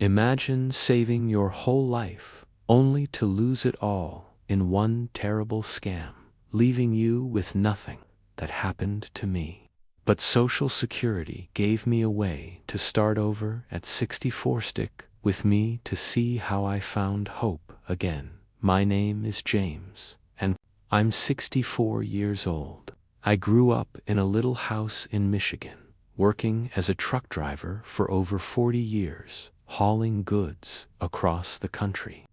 Imagine saving your whole life only to lose it all in one terrible scam, leaving you with nothing. That happened to me. But Social Security gave me a way to start over at 64. Stick with me to see how I found hope again. My name is James, and I'm 64 years old. I grew up in a little house in Michigan, working as a truck driver for over 40 years, hauling goods across the country.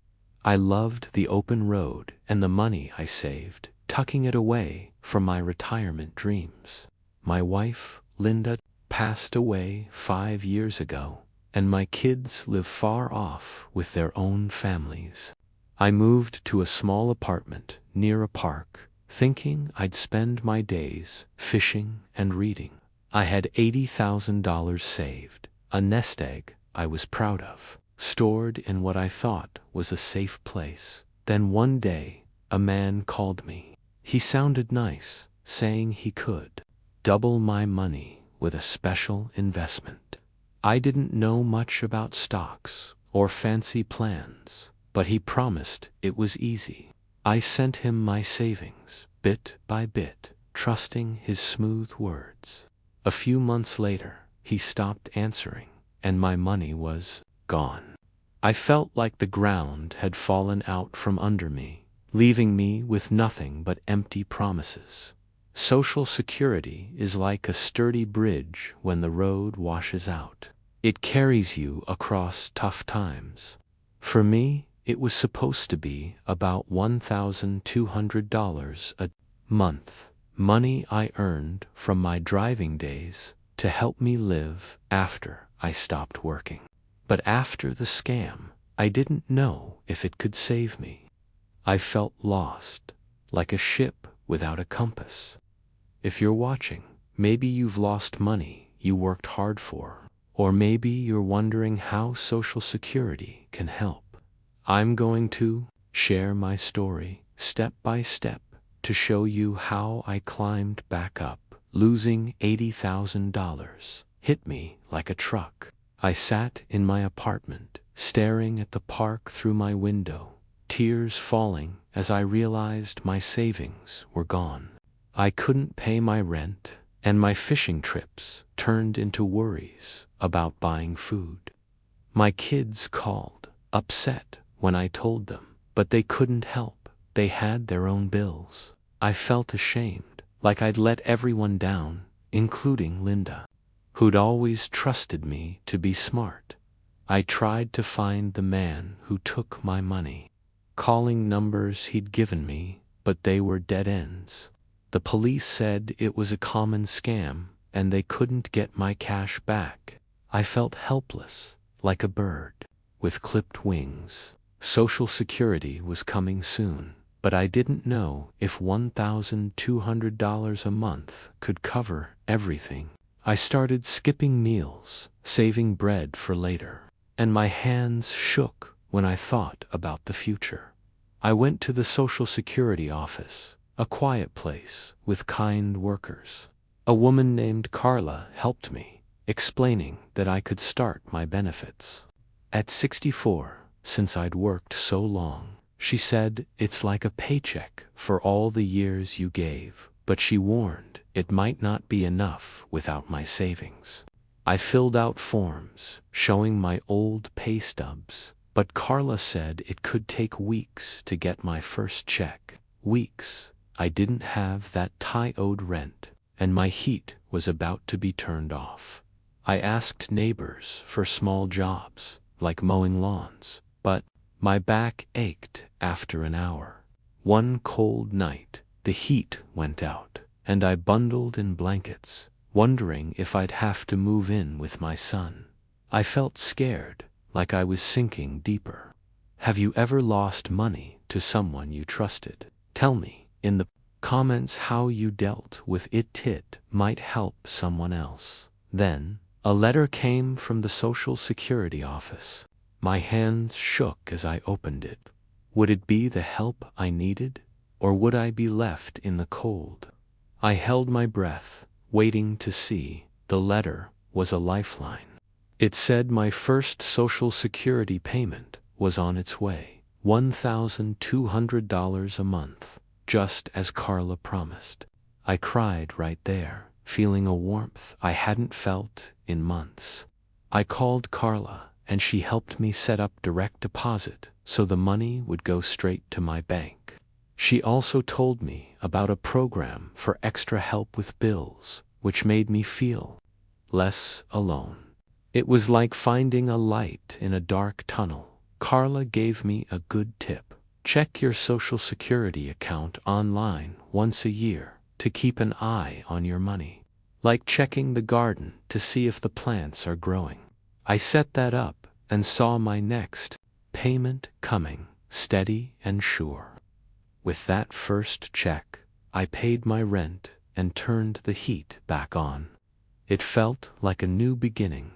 I loved the open road and the money I saved, tucking it away for my retirement dreams. My wife, Linda, passed away 5 years ago, and my kids live far off with their own families. I moved to a small apartment near a park, thinking I'd spend my days fishing and reading. I had $80,000 saved, a nest egg I was proud of, stored in what I thought was a safe place. Then one day, a man called me. He sounded nice, saying he could double my money with a special investment. I didn't know much about stocks or fancy plans, but he promised it was easy. I sent him my savings, bit by bit, trusting his smooth words. A few months later, he stopped answering, and my money was gone. I felt like the ground had fallen out from under me, leaving me with nothing but empty promises. Social Security is like a sturdy bridge when the road washes out. It carries you across tough times. For me, it was supposed to be about $1,200 a month, money I earned from my driving days to help me live after I stopped working. But after the scam, I didn't know if it could save me. I felt lost, like a ship without a compass. If you're watching, maybe you've lost money you worked hard for, or maybe you're wondering how Social Security can help. I'm going to share my story step by step to show you how I climbed back up. Losing $80,000 hit me like a truck. I sat in my apartment, staring at the park through my window, tears falling as I realized my savings were gone. I couldn't pay my rent, and my fishing trips turned into worries about buying food. My kids called, upset when I told them, but they couldn't help. They had their own bills. I felt ashamed, like I'd let everyone down, including Linda, who'd always trusted me to be smart. I tried to find the man who took my money, calling numbers he'd given me, but they were dead ends. The police said it was a common scam and they couldn't get my cash back. I felt helpless, like a bird with clipped wings. Social Security was coming soon, but I didn't know if $1,200 a month could cover everything. I started skipping meals, saving bread for later, and my hands shook when I thought about the future. I went to the Social Security office, a quiet place with kind workers. A woman named Carla helped me, explaining that I could start my benefits. At 64, since I'd worked so long, she said it's like a paycheck for all the years you gave, but she warned it might not be enough without my savings. I filled out forms showing my old pay stubs, but Carla said it could take weeks to get my first check. Weeks. I didn't have that owed rent, and my heat was about to be turned off. I asked neighbors for small jobs, like mowing lawns, but my back ached after an hour. One cold night, the heat went out, and I bundled in blankets, wondering if I'd have to move in with my son. I felt scared, like I was sinking deeper. Have you ever lost money to someone you trusted? Tell me in the comments how you dealt with it. It might help someone else. Then, a letter came from the Social Security office. My hands shook as I opened it. Would it be the help I needed, or would I be left in the cold? I held my breath, waiting to see. The letter was a lifeline. It said my first Social Security payment was on its way. $1,200 a month, just as Carla promised. I cried right there, feeling a warmth I hadn't felt in months. I called Carla, and she helped me set up direct deposit so the money would go straight to my bank. She also told me about a program for extra help with bills, which made me feel less alone. It was like finding a light in a dark tunnel. Carla gave me a good tip. Check your Social Security account online once a year to keep an eye on your money, like checking the garden to see if the plants are growing. I set that up and saw my next payment coming, steady and sure. With that first check, I paid my rent and turned the heat back on. It felt like a new beginning.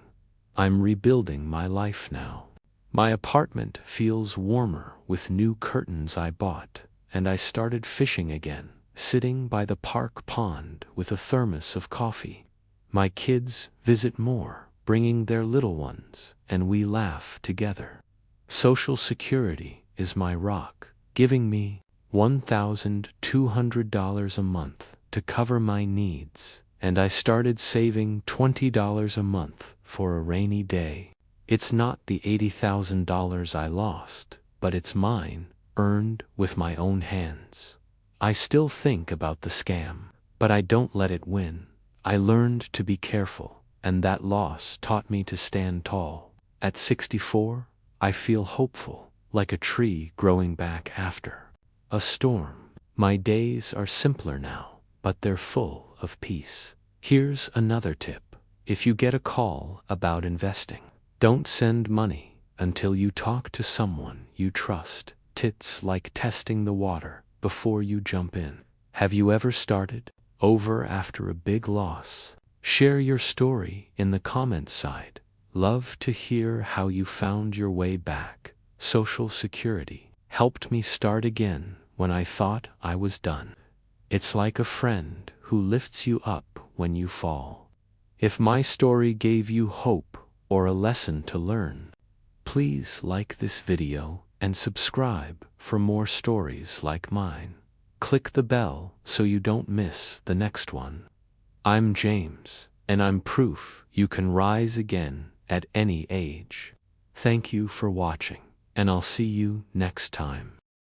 I'm rebuilding my life now. My apartment feels warmer with new curtains I bought, and I started fishing again, sitting by the park pond with a thermos of coffee. My kids visit more, bringing their little ones, and we laugh together. Social Security is my rock, giving me $1,200 a month to cover my needs, and I started saving $20 a month for a rainy day. It's not the $80,000 I lost, but it's mine, earned with my own hands. I still think about the scam, but I don't let it win. I learned to be careful, and that loss taught me to stand tall. At 64, I feel hopeful, like a tree growing back after a storm. My days are simpler now, but they're full of peace. Here's another tip. If you get a call about investing, don't send money until you talk to someone you trust. It's like testing the water before you jump in. Have you ever started over after a big loss? Share your story in the comments side. Love to hear how you found your way back. Social Security helped me start again when I thought I was done. It's like a friend who lifts you up when you fall. If my story gave you hope or a lesson to learn, please like this video and subscribe for more stories like mine. Click the bell so you don't miss the next one. I'm James, and I'm proof you can rise again at any age. Thank you for watching, and I'll see you next time.